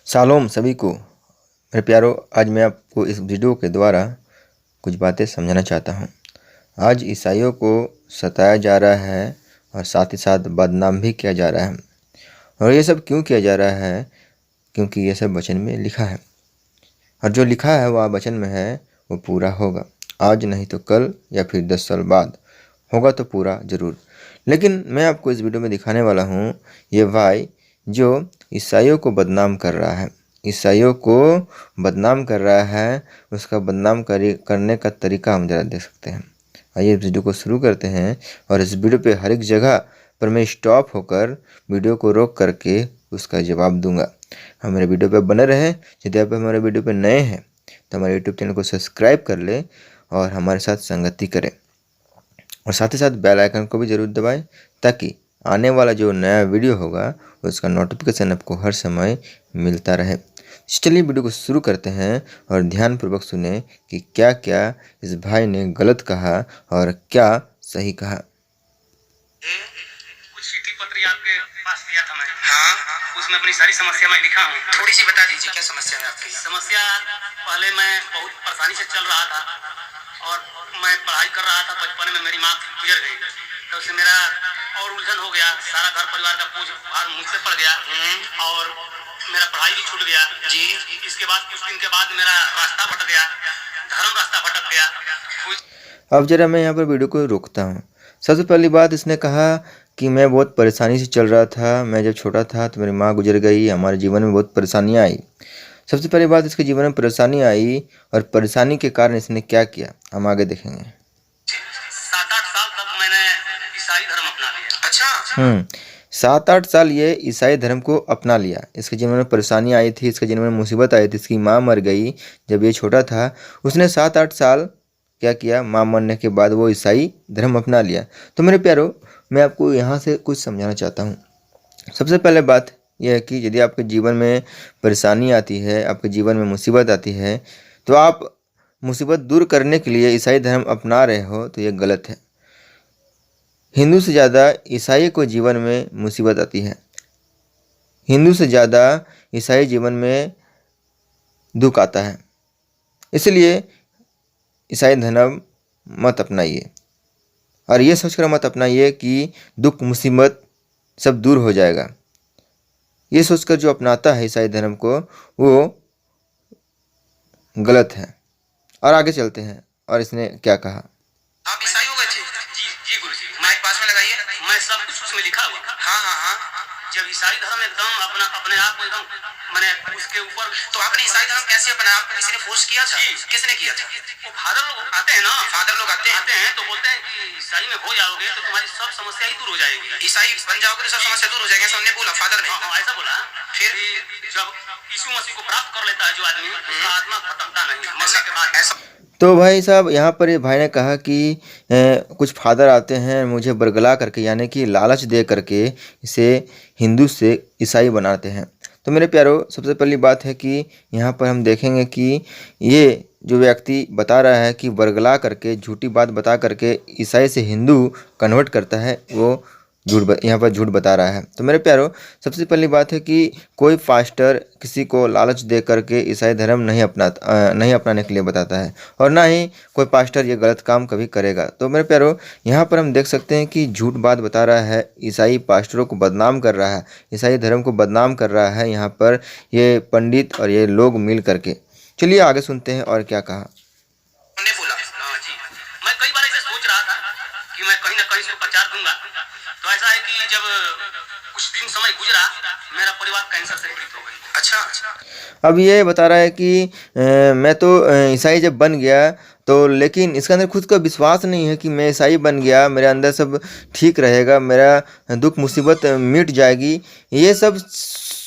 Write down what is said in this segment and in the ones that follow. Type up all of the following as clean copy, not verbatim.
Shalom सभी को। मेरे प्यारो, आज मैं आपको इस वीडियो के द्वारा कुछ बातें समझाना चाहता हूँ। आज ईसाइयों को सताया जा रहा है और साथ ही साथ बदनाम भी किया जा रहा है। और ये सब क्यों किया जा रहा है? क्योंकि ये सब वचन में लिखा है, और जो लिखा है वह वचन में है वो पूरा होगा। आज नहीं तो कल या फिर 10 साल बाद होगा तो पूरा ज़रूर। लेकिन मैं आपको इस वीडियो में दिखाने वाला हूँ ये भाई जो ईसाइयों को बदनाम कर रहा है। ईसाइयों को बदनाम कर रहा है, उसका बदनाम करने का तरीका हम ज़रा देख सकते हैं। आइए इस वीडियो को शुरू करते हैं, और इस वीडियो पे हर एक जगह पर मैं स्टॉप होकर वीडियो को रोक करके उसका जवाब दूंगा। हमारे वीडियो पे बने रहें। यदि आप हमारे वीडियो पे नए हैं तो हमारे यूट्यूब चैनल को सब्सक्राइब कर लें और हमारे साथ संगति करें, और साथ ही साथ बेल आइकन को भी ज़रूर दबाएं ताकि आने वाला जो नया वीडियो होगा उसका नोटिफिकेशन आपको हर समय मिलता रहे। चलिए वीडियो को शुरू करते हैं और ध्यानपूर्वक सुने कि क्या क्या इस भाई ने गलत कहा और क्या सही कहा। कुछ चिट्ठी पत्री आपके पास दिया था मैं। हाँ, उसमें अपनी सारी समस्या मैं लिखा हूँ। थोड़ी सी बता दीजिए क्या समस्या है आपकी? समस्या, पहले मैं बहुत परेशानी से चल रहा था और मैं पढ़ाई कर रहा था। बचपन में मेरी माँ गुजर गई, तो उससे मेरा और उलझन हो गया। सारा घर परिवार का बोझ भार मुझसे पड़ गया और मेरा पढ़ाई भी छूट गया जी। इसके बाद कुछ दिन के बाद मेरा रास्ता भटक गया, धर्म रास्ता भटक गया। अब जरा मैं यहाँ पर वीडियो को रोकता हूँ। सबसे पहली बात इसने कहा कि मैं बहुत परेशानी से चल रहा था। मैं जब छोटा था तो मेरी माँ गुजर गई, हमारे जीवन में बहुत परेशानियाँ आई। सबसे पहली बात, इसके जीवन में परेशानी आई और परेशानी के कारण इसने क्या किया हम आगे देखेंगे। 7-8 साल तक मैंने ईसाई धर्म अपना लिया। अच्छा। 7-8 साल ये ईसाई धर्म को अपना लिया। इसके जीवन में परेशानी आई थी, इसके जीवन में मुसीबत आई थी। इसकी माँ मर गई जब ये छोटा था। उसने 7-8 साल क्या किया? माँ मरने के बाद वो ईसाई धर्म अपना लिया। तो मेरे प्यारो, मैं आपको यहाँ से कुछ समझाना चाहता हूँ। सबसे पहले बात यह है कि यदि आपके जीवन में परेशानी आती है, आपके जीवन में मुसीबत आती है, तो आप मुसीबत दूर करने के लिए ईसाई धर्म अपना रहे हो तो ये गलत है। हिंदू से ज़्यादा ईसाई को जीवन में मुसीबत आती है। हिंदू से ज़्यादा ईसाई जीवन में दुख आता है। इसलिए ईसाई धर्म मत अपनाइए, और ये सोचकर मत अपनाइए कि दुख मुसीबत सब दूर हो जाएगा। ये सोचकर जो अपनाता है ईसाई धर्म को वो गलत है। और आगे चलते हैं, और इसने क्या कहा। आप ईसाई हो गए थे? जी गुरुजी। माइक पास में लगाइए। मैं सब कुछ उसमें लिखा हुआ। हाँ। जब ईसाई धर्म एकदम अपने आप को एकदम मैंने उसके ऊपर। तो आपने ईसाई धर्म कैसे अपना? आपको किसी ने फोर्स किया था? किसने किया था? वो फादर लोग आते हैं ना। फादर लोग आते हैं तो बोलते हैं कि ईसाई में हो जाओगे तो तुम्हारी सब समस्या ही दूर हो जाएगी। ईसाई बन जाओगे तो सब समस्या दूर हो जाएगी, ऐसा हमने बोला फादर ने। हाँ, ऐसा बोला। फिर जब यीशु मसीह को प्राप्त कर लेता है जो आदमी, उसका आत्मा भटकता नहीं मरने के बाद। ऐसा तो भाई साहब, यहाँ पर ये भाई ने कहा कि कुछ फादर आते हैं मुझे बरगला करके, यानी कि लालच दे करके इसे हिंदू से ईसाई बनाते हैं। तो मेरे प्यारो, सबसे पहली बात है कि यहाँ पर हम देखेंगे कि ये जो व्यक्ति बता रहा है कि बरगला करके, झूठी बात बता करके ईसाई से हिंदू कन्वर्ट करता है, वो यहाँ पर झूठ बता रहा है। तो मेरे प्यारो, सबसे पहली बात है कि कोई पास्टर किसी को लालच दे करके ईसाई धर्म नहीं अपनाने के लिए बताता है, और ना ही कोई पास्टर ये गलत काम कभी करेगा। तो मेरे प्यारो, यहाँ पर हम देख सकते हैं कि झूठ बात बता रहा है, ईसाई पास्टरों को बदनाम कर रहा है, ईसाई धर्म को बदनाम कर रहा है यहाँ पर ये पंडित और ये लोग मिल करके। चलिए आगे सुनते हैं और क्या कहा। बोला जी, मैं कई बार ऐसे सोच रहा था कि मैं कहीं ना कहीं से प्रचार दूंगा। तो ऐसा है कि जब कुछ दिन समय गुजरा, मेरा परिवार कैंसर से पीड़ित हो गई। अच्छा। अब ये बता रहा है कि मैं तो ईसाई जब बन गया तो, लेकिन इसके अंदर खुद का विश्वास नहीं है कि मैं ईसाई बन गया, मेरे अंदर सब ठीक रहेगा, मेरा दुख मुसीबत मिट जाएगी। ये सब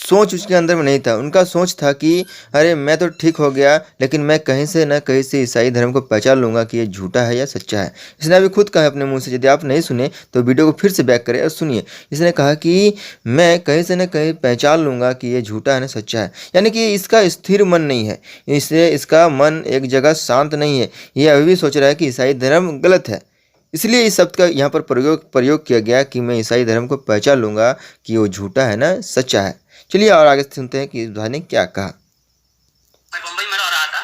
सोच उसके अंदर में नहीं था। उनका सोच था कि अरे मैं तो ठीक हो गया, लेकिन मैं कहीं से ना कहीं से ईसाई धर्म को पहचान लूँगा कि ये झूठा है या सच्चा है। इसने अभी खुद कहा अपने मुंह से। यदि आप नहीं सुने तो वीडियो को फिर से बैक करें और सुनिए। इसने कहा कि मैं कहीं से ना कहीं पहचान लूँगा कि ये झूठा है ना सच्चा है। यानी कि इसका स्थिर मन नहीं है, इसका मन एक जगह शांत नहीं है। ये अभी भी सोच रहा है कि ईसाई धर्म गलत है। इसलिए इस शब्द का यहाँ पर प्रयोग किया गया कि मैं ईसाई धर्म को पहचान लूँगा कि वो झूठा है ना सच्चा है। चलिए और आगे सुनते हैं कि इस भाई ने क्या कहा। मैं बम्बई में रह रहा था,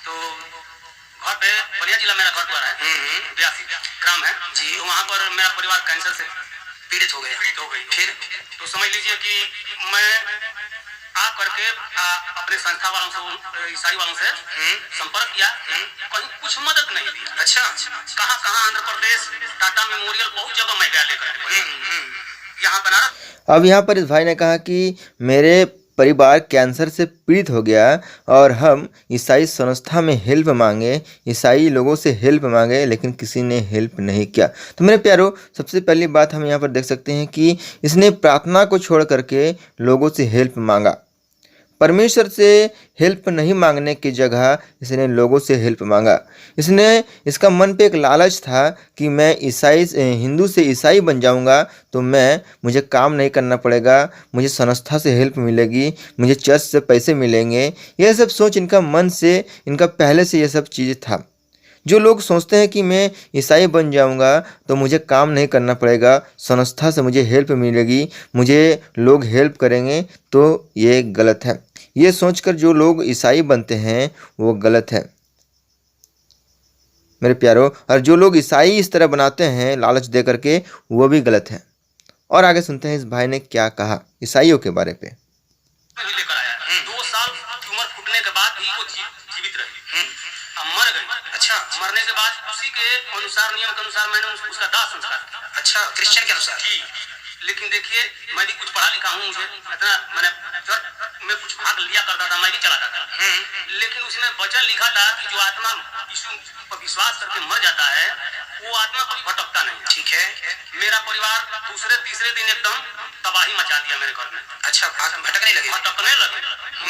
तो घर पे बलिया जिला मेरा घर द्वार है, 82 ग्राम है जी। तो वहाँ पर मेरा परिवार कैंसर से पीड़ित हो गई। फिर तो समझ लीजिए कि मैं आ करके अपने संस्था वालों से, ईसाई वालों से संपर्क किया, कहीं कुछ मदद नहीं दिया। अच्छा, कहाँ आंध्र प्रदेश टाटा मेमोरियल बहुत जगह मैं गया लेकर, यहाँ बनारस। अब यहाँ पर इस भाई ने कहा कि मेरे परिवार कैंसर से पीड़ित हो गया और हम ईसाई संस्था में हेल्प मांगे, ईसाई लोगों से हेल्प मांगे, लेकिन किसी ने हेल्प नहीं किया। तो मेरे प्यारों, सबसे पहली बात हम यहाँ पर देख सकते हैं कि इसने प्रार्थना को छोड़ करके लोगों से हेल्प मांगा। परमेश्वर से हेल्प नहीं मांगने की जगह इसने लोगों से हेल्प मांगा। इसका मन पे एक लालच था कि मैं हिंदू से ईसाई बन जाऊंगा तो मुझे काम नहीं करना पड़ेगा, मुझे संस्था से हेल्प मिलेगी, मुझे चर्च से पैसे मिलेंगे। यह सब सोच इनका मन से, इनका पहले से यह सब चीज़ था। जो लोग सोचते हैं कि मैं ईसाई बन जाऊंगा तो मुझे काम नहीं करना पड़ेगा, संस्था से मुझे हेल्प मिलेगी, मुझे लोग हेल्प करेंगे, तो ये गलत है। ये सोचकर जो लोग ईसाई बनते हैं वो गलत है मेरे प्यारों। और जो लोग ईसाई इस तरह बनाते हैं लालच दे करके, वो भी गलत है। और आगे सुनते हैं इस भाई ने क्या कहा ईसाइयों के बारे पे। लेकर आया 2 साल ट्यूमर फूटने के बाद भी वो जीवित रही, मर गई। अच्छा, मरने के बाद उसी के अनुसार, नियम के अनुसार मैंने उसका दाह संस्कार किया। अच्छा, क्रिश्चियन के अनुसार जी। लेकिन देखिए, मैं भी कुछ पढ़ा लिखा हूँ, मुझे इतना मैंने चर्च में कुछ भाग लिया करता था, मैं भी चला जाता था। लेकिन उसमें वचन लिखा था कि जो आत्मा यीशु पर विश्वास करके मर जाता है वो आत्मा कभी भटकता नहीं। ठीक है। मेरा परिवार दूसरे तीसरे दिन एकदम तबाही मचा दिया मेरे घर में। अच्छा, भटकने लगे।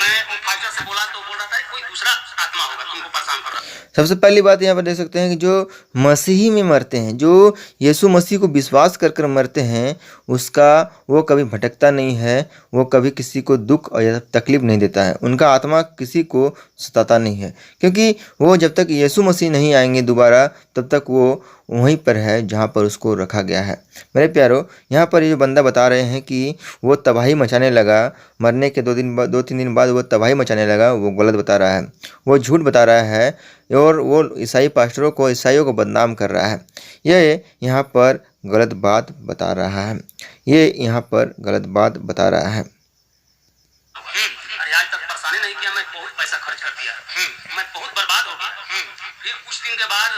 मैं फाइटर से बोला तो बोल रहा था कोई दूसरा आत्मा होगा तुमको परेशान कर रहा। सबसे पहली बात यहाँ पर देख सकते हैं कि जो मसीही में मरते हैं, जो यीशु मसीह को विश्वास कर कर मरते हैं, वो कभी भटकता नहीं है, वो कभी किसी को दुख और तकलीफ नहीं देता है, उनका आत्मा किसी को सताता नहीं है, क्योंकि वो जब तक यीशु मसीह नहीं आएंगे दोबारा, तब तक वो वहीं पर है जहाँ पर उसको रखा गया है। मेरे प्यारों, यहाँ पर ये बंदा बता रहे हैं कि वो तबाही मचाने लगा, मरने के 2-3 दिन बाद वो तबाही मचाने लगा। वो गलत बता रहा है, वो झूठ बता रहा है और वो ईसाई पास्टरों को, ईसाइयों को बदनाम कर रहा है। ये यहाँ पर गलत बात बता रहा है, ये यहाँ पर गलत बात बता रहा है। आज तक परेशानी नहीं किया, मैं बहुत पैसा खर्च कर दिया, मैं बहुत बर्बाद हो गया। फिर कुछ दिन के बाद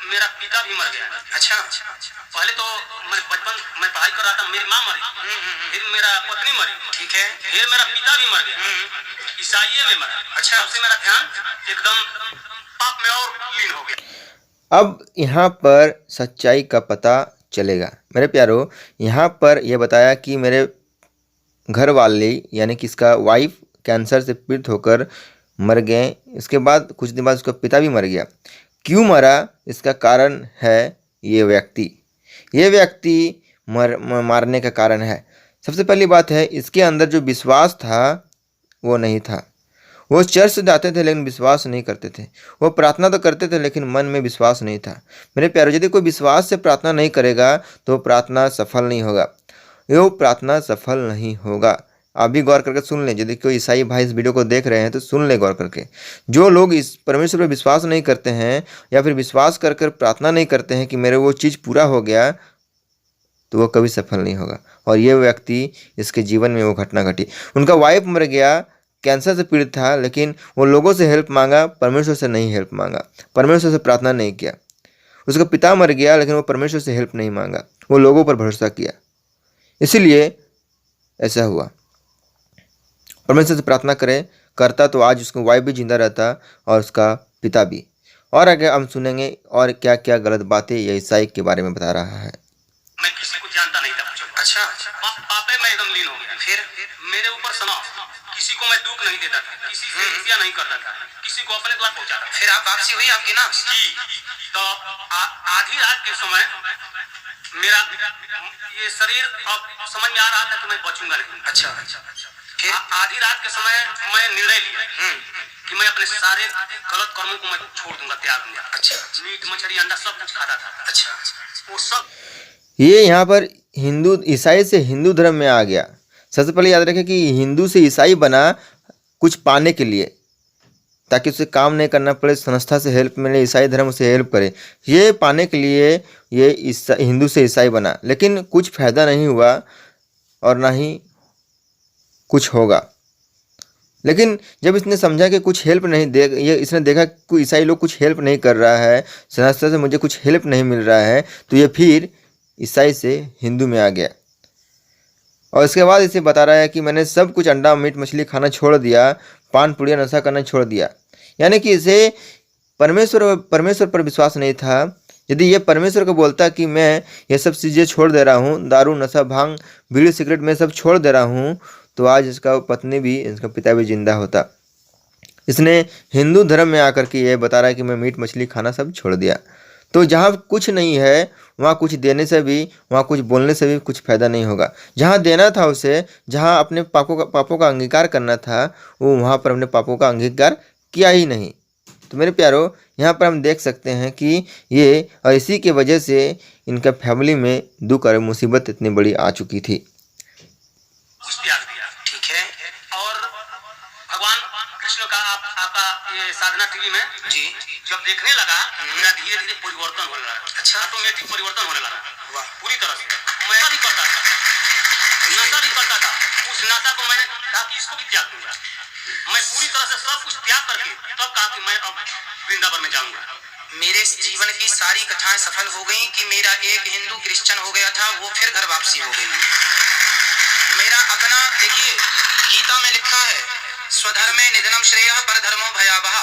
मेरा पिता भी मर गया। अच्छा, पहले तो मैं बचपन में पढ़ाई कर रहा था, मेरी माँ मरी, फिर मेरा पत्नी मरी। ठीक है। फिर मेरा पिता भी मर गया, ईसाई में मरा। अच्छा, सबसे मेरा ध्यान एकदम पाप में और लीन हो गया। अब यहाँ पर सच्चाई का पता चलेगा। मेरे प्यारों, यहाँ पर यह बताया कि मेरे घर वाले यानी कि इसका वाइफ कैंसर से पीड़ित होकर मर गए। इसके बाद कुछ दिन बाद उसका पिता भी मर गया। क्यों मरा, इसका कारण है ये व्यक्ति मारने का कारण है। सबसे पहली बात है, इसके अंदर जो विश्वास था वो नहीं था। वो चर्च जाते थे लेकिन विश्वास नहीं करते थे, वो प्रार्थना तो करते थे लेकिन मन में विश्वास नहीं था। मेरे प्यारों, यदि कोई विश्वास से प्रार्थना नहीं करेगा तो प्रार्थना सफल नहीं होगा, वो प्रार्थना सफल नहीं होगा। आप भी गौर करके सुन लें, यदि कोई ईसाई भाई इस वीडियो को देख रहे हैं तो सुन लें गौर करके। जो लोग इस परमेश्वर पर विश्वास नहीं करते हैं या फिर विश्वास कर कर प्रार्थना नहीं करते हैं कि मेरे वो चीज़ पूरा हो गया, तो वो कभी सफल नहीं होगा। और ये व्यक्ति, इसके जीवन में वो घटना घटी। उनका वाइफ मर गया, कैंसर से पीड़ित था, लेकिन वो लोगों से हेल्प मांगा, परमेश्वर से नहीं हेल्प मांगा, परमेश्वर से प्रार्थना नहीं किया। उसका पिता मर गया लेकिन वो परमेश्वर से हेल्प नहीं मांगा, वो लोगों पर भरोसा किया, इसीलिए ऐसा हुआ। परमेश्वर से प्रार्थना करता तो आज उसका वाइफ भी जिंदा रहता और उसका पिता भी। और आगे हम सुनेंगे और क्या क्या गलत बातें ये ईसाई के बारे में बता रहा है। मैं किसी को जानता नहीं था। अच्छा, पापे में एकदम लीन हो गया। फिर मेरे ऊपर सनाव, किसी को मैं दुख नहीं देता था, किसी से हिंसा नहीं करता था, किसी को अपने द्वार पहुंचाता। फिर आप वापसी हुई आपकी ना जी। तो आधी रात के समय मेरा ये शरीर अब समझ में आ रहा था कि मैं बचूंगा नहीं। अच्छा, फिर आधी रात के समय मैं निर्णय लिया कि मैं अपने सारे गलत कर्मों को मैं छोड़ दूंगा, त्याग दूंगा। अच्छा, मीट मछली अंडा सब कुछ खाता था। अच्छा, वो सब ये यहाँ पर ईसाई से हिंदू धर्म में आ गया। सबसे पहले याद रखें कि हिंदू से ईसाई बना कुछ पाने के लिए, ताकि उसे काम नहीं करना पड़े, संस्था से हेल्प मिले, ईसाई धर्म उसे हेल्प करे, ये पाने के लिए ये हिंदू से ईसाई बना। लेकिन कुछ फायदा नहीं हुआ और ना ही कुछ होगा। लेकिन जब इसने समझा कि कुछ हेल्प नहीं दे, ये इसने देखा कि ईसाई लोग कुछ हेल्प नहीं कर रहा है, संस्था से मुझे कुछ हेल्प नहीं मिल रहा है, तो ये फिर ईसाई से हिंदू में आ गया। और इसके बाद इसे बता रहा है कि मैंने सब कुछ अंडा मीट मछली खाना छोड़ दिया, पान पुड़िया नशा करना छोड़ दिया। यानी कि इसे परमेश्वर पर विश्वास नहीं था। यदि ये परमेश्वर को बोलता कि मैं ये सब चीज़ें छोड़ दे रहा हूँ, दारू नशा भांग बीड़ी सिगरेट में सब छोड़ दे रहा हूँ, तो आज इसका पत्नी भी, इसका पिता भी जिंदा होता। इसने हिंदू धर्म में आकर के ये बता रहा है कि मैं मीट मछली खाना सब छोड़ दिया। तो जहाँ कुछ नहीं है वहाँ कुछ देने से भी, वहाँ कुछ बोलने से भी कुछ फायदा नहीं होगा। जहाँ देना था उसे, जहाँ अपने पापों का अंगीकार करना था, वो वहाँ पर अपने पापों का अंगीकार किया ही नहीं। तो मेरे प्यारो, यहाँ पर हम देख सकते हैं कि ये, और इसी की वजह से इनका फैमिली में दुख और मुसीबत इतनी बड़ी आ चुकी थी। कुछ त्याग दिया, ठीक है। और भगवान कृष्ण का आपका ये साधना टीवी में जी जब देखने लगा, मेरा धीरे धीरे परिवर्तन हो रहा है। अच्छा, ऑटोमेटिक परिवर्तन होने लगा। वाह, पूरी तरह से। मैं भी करता था, नशा भी करता था। उस नशा को मैंने कहा कि इसको भी त्याग दूंगा। मैं पूरी तरह से सब कुछ त्याग करके तब कहा कि मैं अब वृंदावन में जाऊंगा। मेरे जीवन की सारी कथाएं सफल हो गई कि मेरा एक हिंदू क्रिश्चियन हो गया था, वो फिर घर वापसी हो गई। मेरा अपना, देखिए गीता में लिखा है, स्वधर्मे निधनम श्रेयः परधर्मो भयावह।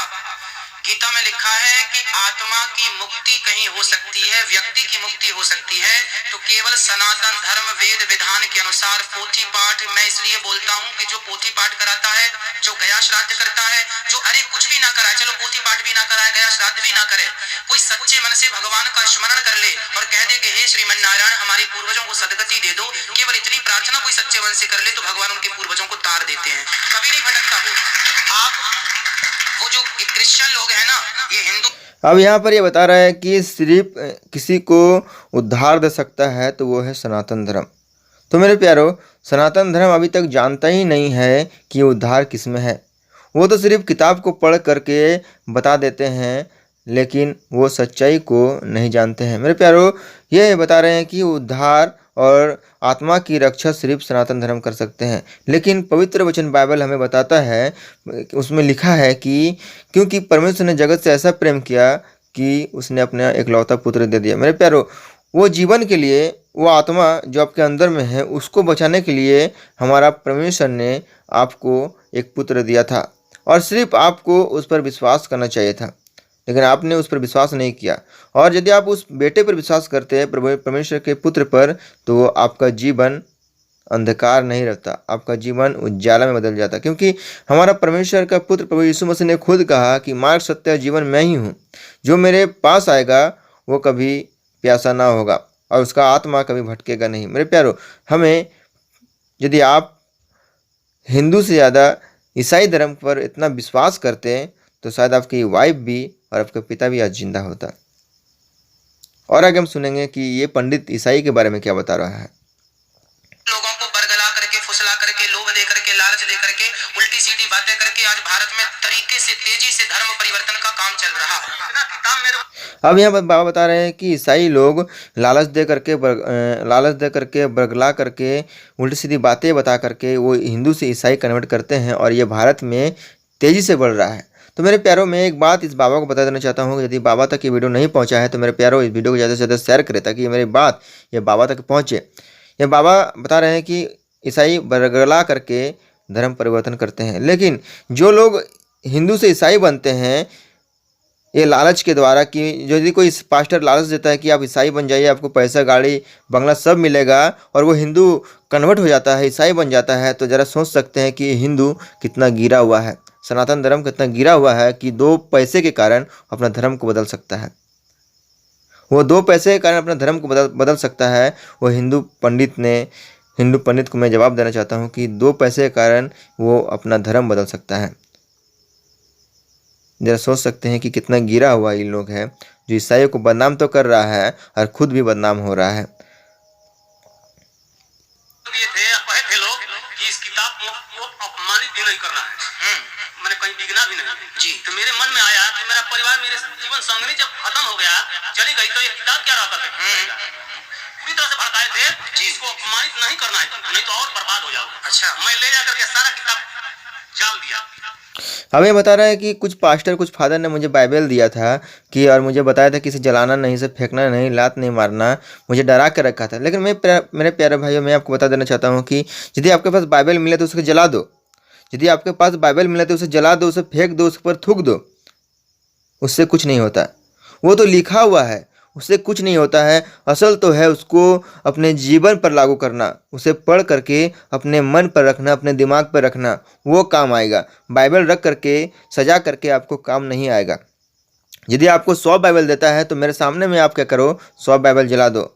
गीता में लिखा है कि आत्मा की मुक्ति कहीं हो सकती है, व्यक्ति की मुक्ति हो सकती है तो केवल सनातन धर्म वेद विधान के अनुसार पोथी पाठ। मैं इसलिए बोलता हूँ कि जो पोथी पाठ कराता है, जो गया श्राद्ध करता है, जो अरे कुछ भी ना कराए, चलो पोथी पाठ भी ना कराए, गया श्राद्ध भी ना करे, कोई सच्चे मन से भगवान का स्मरण कर ले और कह दे कि हे श्रीमन नारायण हमारे पूर्वजों को सदगति दे दो, केवल इतनी प्रार्थना कोई सच्चे मन से कर ले तो भगवान उनके पूर्वजों को तार देते हैं, कभी नहीं भटकता वो। आप वो जो क्रिश्चियन लोग हैं ना, ये हिंदू। अब यहाँ पर ये बता रहा है कि सिर्फ किसी को उद्धार दे सकता है तो वो है सनातन धर्म। तो मेरे प्यारो, सनातन धर्म अभी तक जानता ही नहीं है कि उद्धार किस में है। वो तो सिर्फ किताब को पढ़ करके बता देते हैं, लेकिन वो सच्चाई को नहीं जानते हैं। मेरे प्यारो, ये बता रहे हैं कि उद्धार और आत्मा की रक्षा सिर्फ सनातन धर्म कर सकते हैं। लेकिन पवित्र वचन बाइबल हमें बताता है, उसमें लिखा है कि क्योंकि परमेश्वर ने जगत से ऐसा प्रेम किया कि उसने अपना एकलौता पुत्र दे दिया। मेरे प्यारो, वो जीवन के लिए, वो आत्मा जो आपके अंदर में है, उसको बचाने के लिए हमारा परमेश्वर ने आपको एक पुत्र दिया था और सिर्फ आपको उस पर विश्वास करना चाहिए था, लेकिन आपने उस पर विश्वास नहीं किया। और यदि आप उस बेटे पर विश्वास करते हैं, परमेश्वर के पुत्र पर, तो आपका जीवन अंधकार नहीं रहता, आपका जीवन उज्जाला में बदल जाता। क्योंकि हमारा परमेश्वर का पुत्र प्रभु यीशु मसीह ने खुद कहा कि मार्ग सत्य और जीवन मैं ही हूँ, जो मेरे पास आएगा वो कभी प्यासा ना होगा और उसका आत्मा कभी भटकेगा नहीं। मेरे प्यारो, हमें, यदि आप हिंदू से ज़्यादा ईसाई धर्म पर इतना विश्वास करते हैं तो शायद आपकी वाइफ भी और आपका पिता भी आज जिंदा होता। और आगे हम सुनेंगे कि ये पंडित ईसाई के बारे में क्या बता रहा है। लोगों को बरगला करके, फुसला करके, लोभ दे करके, लालच दे करके, उल्टी सीधी बातें करके आज भारत में तरीके से तेजी से धर्म परिवर्तन का काम चल रहा है। अब यहाँ पर बाबा बता रहे हैं कि ईसाई लोग लालच दे करके बरगला करके, उल्टी सीधी बातें बता करके वो हिंदू से ईसाई कन्वर्ट करते हैं और ये भारत में तेजी से बढ़ रहा है। तो मेरे प्यारों, मैं एक बात इस बाबा को बता देना चाहता हूँ, यदि बाबा तक ये वीडियो नहीं पहुँचा है तो मेरे प्यारों, इस वीडियो को ज़्यादा से ज़्यादा शेयर करें ताकि ये मेरी बात ये बाबा तक पहुँचे। ये बाबा बता रहे हैं कि ईसाई बरगला करके धर्म परिवर्तन करते हैं, लेकिन जो लोग हिंदू से ईसाई बनते हैं ये लालच के द्वारा, कि जो यदि कोई पास्टर लालच देता है कि आप ईसाई बन जाइए, आपको पैसा गाड़ी बंगला सब मिलेगा, और वो हिंदू कन्वर्ट हो जाता है, ईसाई बन जाता है, तो ज़रा सोच सकते हैं कि हिंदू कितना गिरा हुआ है, सनातन धर्म कितना गिरा हुआ है कि 2 पैसे के कारण अपना धर्म को बदल सकता है। वो 2 पैसे के कारण अपना धर्म को बदल सकता है। वो हिंदू पंडित को मैं जवाब देना चाहता हूँ कि 2 पैसे के कारण वो अपना धर्म बदल सकता है। जरा सोच सकते हैं कि कितना गिरा हुआ ये लोग है, जो ईसाइयों को बदनाम तो कर रहा है और खुद भी बदनाम हो रहा है। ये थे लोग कि मैंने कहीं बिगना भी नहीं जी। तो मेरे मन में आया कि मेरा परिवार, मेरे जीवन संगनी जब खत्म हो गया, चली गई, तो ये किताब क्या रहता था, पूरी तरह से भड़काए थे जी, इसको अपमानित नहीं करना है, नहीं तो और बर्बाद हो जाओगे। अच्छा। मैं ले जाकर के सारा किताब जाल दिया। हमें बता रहा है कि कुछ पास्टर, कुछ फादर ने मुझे बाइबल दिया था कि, और मुझे बताया था कि इसे जलाना नहीं, इसे फेंकना नहीं, लात नहीं मारना, मुझे डरा कर रखा था। लेकिन मेरे प्यारे भाइयों, मैं आपको बता देना चाहता हूँ कि यदि आपके पास बाइबल मिले तो उसे जला दो। यदि आपके पास बाइबल मिले तो उसे जला दो, उसे फेंक दो, उस पर थूक दो, उससे कुछ नहीं होता। वो तो लिखा हुआ है, उससे कुछ नहीं होता है। असल तो है उसको अपने जीवन पर लागू करना, उसे पढ़ करके अपने मन पर रखना, अपने दिमाग पर रखना, वो काम आएगा। बाइबल रख करके, सजा करके आपको काम नहीं आएगा। यदि आपको 100 बाइबल देता है तो मेरे सामने में आप क्या करो, 100 बाइबल जला दो,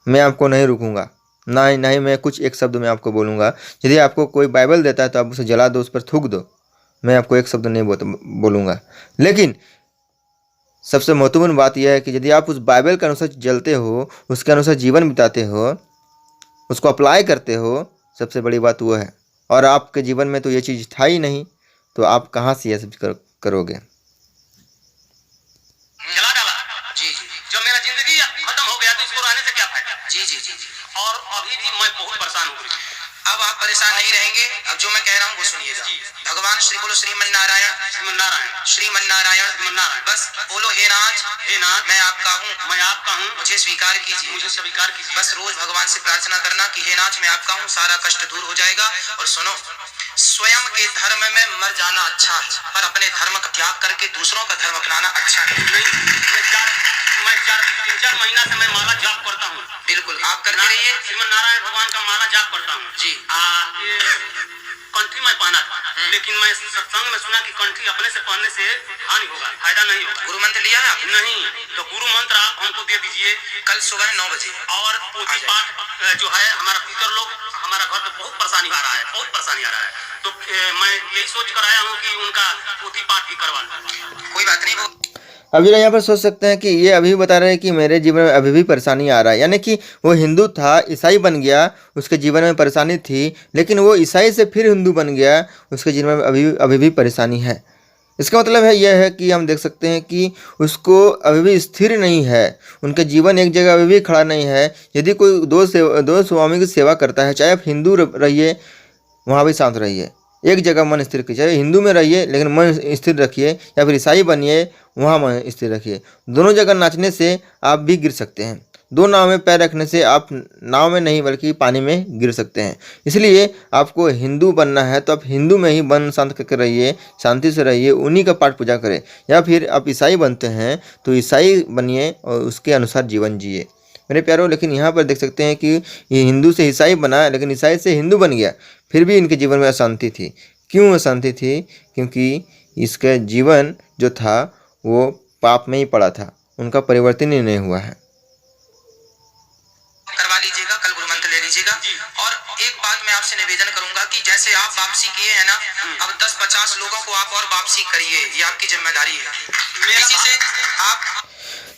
मैं आपको नहीं रुकूंगा, नहीं मैं कुछ एक शब्द में आपको बोलूँगा। यदि आपको कोई बाइबल देता है तो आप उसे जला दो, उस पर थूक दो, मैं आपको एक शब्द नहीं बोलूँगा। लेकिन सबसे महत्वपूर्ण बात यह है कि यदि आप उस बाइबल के अनुसार चलते हो, उसके अनुसार जीवन बिताते हो, उसको अप्लाई करते हो, सबसे बड़ी बात वो है। और आपके जीवन में तो ये चीज़ था ही नहीं, तो आप कहाँ से ये सब करोगे। जला डाला जी जी। जब मेरा जिंदगी खत्म हो गया तो इसको रहने से क्या फायदा। जी जी जी। और अभी भी मैं बहुत परेशान हूँ। अब आप परेशान नहीं रहेंगे। अब जो मैं कह रहा हूँ वो सुनिएगा। भगवान श्री बोलो श्रीमन्नारायण, श्रीमन्नारायण, श्रीमन्नारायण, श्रीमन्नारायण। बस बोलो हे नाथ, हे नाथ, मैं आपका हूँ, मैं आपका हूँ, मुझे स्वीकार कीजिए, मुझे स्वीकार कीजिए। बस रोज भगवान से प्रार्थना करना कि हे नाथ मैं आपका हूँ, सारा कष्ट दूर हो जाएगा। और सुनो, स्वयं के धर्म में मर जाना अच्छा है, पर अपने धर्म का त्याग करके दूसरों का धर्म अपनाना अच्छा नहीं। मैं 3-4 महीना से मैं माला जाप करता हूँ। बिल्कुल आप करते रहिए। श्रीमन नारायण भगवान का माला जाप करता हूँ जी। कंठी में पहना था, लेकिन मैं सत्संग में सुना कि कंठी अपने से पहनने से हानि होगा, फायदा नहीं होगा। गुरु मंत्र लिया है आपने? नहीं, तो गुरु मंत्र आप हमको दे दीजिए कल सुबह 9 बजे। और पोथी पाठ जो है, हमारा पितर लोग, हमारा घर में बहुत परेशानी आ रहा है, बहुत परेशानी आ रहा है, तो मैं यही सोच कर आया हूँ कि उनका पोथी पाठ भी करवा लूं। कोई बात नहीं। वो अभी यहाँ पर सोच सकते हैं कि ये अभी बता रहे हैं कि मेरे जीवन में अभी भी परेशानी आ रहा है, यानी कि वो हिंदू था, ईसाई बन गया, उसके जीवन में परेशानी थी, लेकिन वो ईसाई से फिर हिंदू बन गया, उसके जीवन में अभी भी परेशानी है। इसका मतलब है यह है कि हम देख सकते हैं कि उसको अभी भी स्थिर नहीं है, उनका जीवन एक जगह अभी भी खड़ा नहीं है। यदि कोई दो स्वामी की सेवा करता है, चाहे आप हिंदू रहिए, वहाँ भी शांत रहिए, एक जगह मन स्थिर कीजिए। हिंदू में रहिए लेकिन मन स्थिर रखिए, या फिर ईसाई बनिए, वहाँ मन स्थिर रखिए। दोनों जगह नाचने से आप भी गिर सकते हैं, दो नाव में पैर रखने से आप नाव में नहीं बल्कि पानी में गिर सकते हैं। इसलिए आपको हिंदू बनना है तो आप हिंदू में ही मन शांत करके रहिए, शांति से रहिए, उन्हीं का पाठ पूजा करें। या फिर आप ईसाई बनते हैं तो ईसाई बनिए और उसके अनुसार जीवन जिए मेरे प्यारों। लेकिन यहाँ पर देख सकते हैं कि ये हिंदू से ईसाई बना, लेकिन ईसाई से हिंदू बन गया, फिर भी इनके जीवन में अशांति थी। क्यों अशांति थी? क्योंकि इसका जीवन जो था वो पाप में ही पड़ा था, उनका परिवर्तन ही नहीं हुआ है। करवा लीजिएगा, कल गुरु मंत्र ले लीजिएगा। और एक बात मैं आपसे निवेदन करूंगा कि जैसे आप वापसी किए हैं ना, अब 10-50 लोगों को आप और वापसी करिए, ये आपकी जिम्मेदारी है। इसी से आप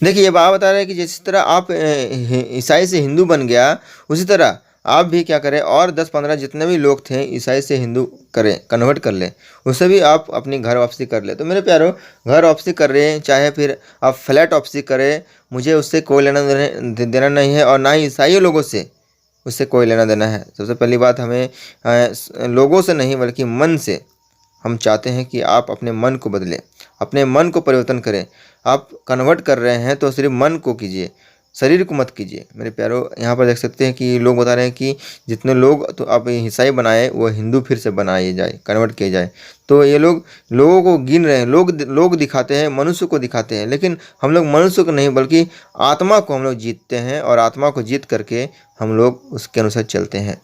देखिए, ये बात बता रहे हैं कि जिस तरह आप ईसाई से हिंदू बन गया, उसी तरह आप भी क्या करें, और 10-15 जितने भी लोग थे ईसाई से हिंदू करें, कन्वर्ट कर लें, उससे भी आप अपनी घर वापसी कर ले। तो मेरे प्यारों, घर वापसी कर रहे हैं, चाहे फिर आप फ्लैट वापसी करें, मुझे उससे कोई लेना देना नहीं है, और ना ही ईसाई लोगों से उससे कोई लेना देना है। सबसे पहली बात, हमें लोगों से नहीं बल्कि मन से हम चाहते हैं कि आप अपने मन को बदलें, अपने मन को परिवर्तन करें। आप कन्वर्ट कर रहे हैं तो सिर्फ मन को कीजिए, शरीर को मत कीजिए। मेरे प्यारों, यहाँ पर देख सकते हैं कि लोग बता रहे हैं कि जितने लोग तो आप ईसाई बनाए वो हिंदू फिर से बनाए जाए, कन्वर्ट किए जाए। तो ये लोगों को गिन रहे हैं, लोग दिखाते हैं, मनुष्य को दिखाते हैं, लेकिन हम लोग मनुष्य को नहीं बल्कि आत्मा को हम लोग जीतते हैं, और आत्मा को जीत करके हम लोग उसके अनुसार चलते हैं।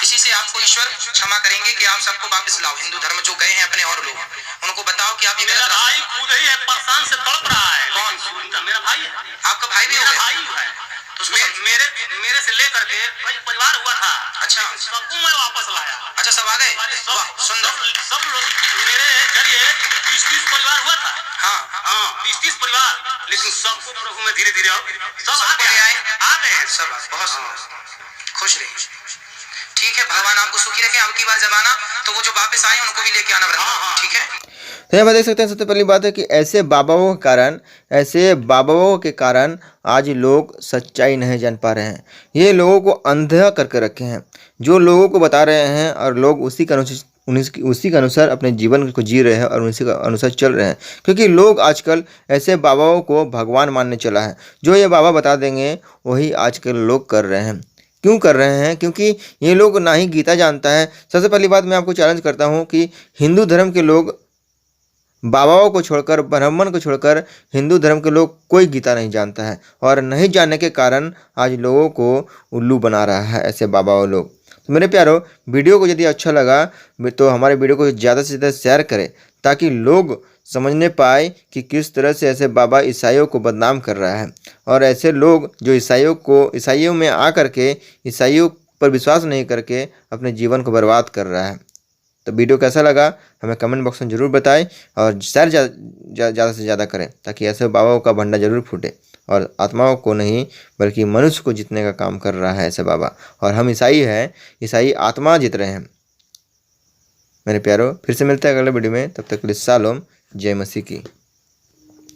इसी से आपको ईश्वर क्षमा करेंगे कि आप सबको वापस लाओ हिंदू धर्म, जो गए हैं अपने और लोग, उनको बताओ कि आप ये मेरा भाई खुद ही है, परेशान से तड़प रहा है। कौन? मेरा भाई है। आपका भाई भी है? भाई है। तो मेरे से लेकर के भाई परिवार हुआ था। अच्छा, सबको मैं वापस लाया। अच्छा, सब आ गए? वाह, सुंदर। सब लोग मेरे जरिए 20-30 परिवार हुआ था। हाँ, 20-30 परिवार, लेकिन सबको प्रभु में धीरे धीरे सब आ गए सब। बहुत सुंदर, खुश रहिए। ठीक है, भगवान आपको सुखी रखें। अब की बार जब आना तो वो जो वापस आए उनको भी लेके आना वृंदावन, ठीक है। तो यहाँ पर देख सकते हैं, सबसे पहली बात है कि ऐसे बाबाओं के कारण आज लोग सच्चाई नहीं जान पा रहे हैं। ये लोगों को अंधा करके रखे हैं, जो लोगों को बता रहे हैं और लोग उसी के अनुसार अपने जीवन को जी रहे हैं और उसी के अनुसार चल रहे हैं। क्योंकि लोग आजकल ऐसे बाबाओं को भगवान मानने चला है। जो ये बाबा बता देंगे वही आजकल लोग कर रहे हैं। क्यों कर रहे हैं? क्योंकि ये लोग ना ही गीता जानता है। सबसे पहली बात मैं आपको चैलेंज करता हूँ कि हिंदू धर्म के लोग, बाबाओं को छोड़कर, ब्राह्मण को छोड़कर, हिंदू धर्म के लोग कोई गीता नहीं जानता है। और नहीं जानने के कारण आज लोगों को उल्लू बना रहा है ऐसे बाबाओं लोग। तो मेरे प्यारो, वीडियो को यदि अच्छा लगा तो हमारे वीडियो को ज़्यादा से ज़्यादा शेयर करें, ताकि लोग समझने पाए कि किस तरह से ऐसे बाबा ईसाइयों को बदनाम कर रहा है। और ऐसे लोग जो ईसाइयों में आकर के ईसाइयों पर विश्वास नहीं करके अपने जीवन को बर्बाद कर रहा है। तो वीडियो कैसा लगा हमें कमेंट बॉक्स में ज़रूर बताएं और शेयर ज़्यादा से ज़्यादा करें, ताकि ऐसे बाबाओं का भंडार जरूर फूटे और आत्माओं को नहीं बल्कि मनुष्य को जीतने का काम कर रहा है ऐसे बाबा। और हम ईसाई हैं, ईसाई आत्मा जीत रहे हैं। मेरे प्यारो, फिर से मिलते हैं अगले वीडियो में, तब तक के लिए शालोम, जय मसीह की।